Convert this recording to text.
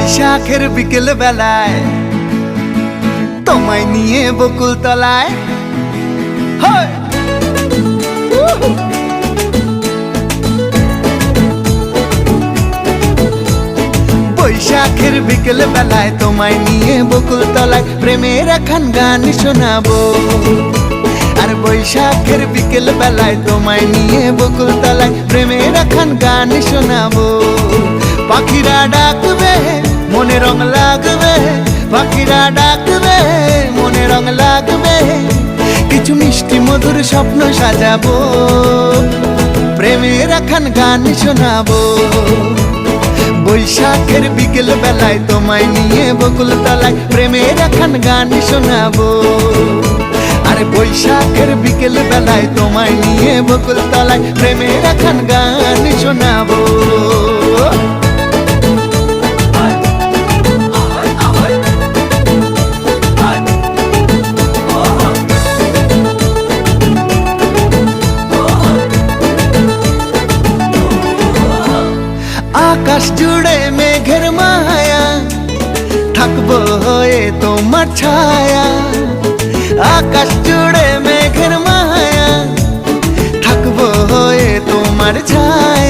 বৈশাখের বিকেল বেলায় তোমায় নিয়ে বকুল তলায় বৈশাখের বিকেল বেলায় তোমায় নিয়ে বকুল তলায় প্রেমের একখান গান শোনাবো। আর বৈশাখের বিকেল বেলায় তোমায় নিয়ে বকুল তলায় প্রেমের একখান গান শোনাবো। পাখিরা ডাকবে মনে রং লাগবে, পাখিরা ডাকবে মনে রং লাগবে, কিছু মিষ্টি মধুর স্বপ্ন সাজাবো, প্রেমের একখান গান শোনাবো। বৈশাখের বিকেল বেলায় তোমায় নিয়ে বকুল তলায় প্রেমের একখান গান শোনাবো। আরে বৈশাখের বিকেল বেলায় তোমায় নিয়ে বকুল তলায় প্রেমের একখান গান শোনাবো। আকাশ জুড়ে মেঘের মায়া, থাকবো হয়ে তোমার ছায়া। আকাশ জুড়ে মেঘের মায়া, থাকবো হয়ে তোমার ছায়া।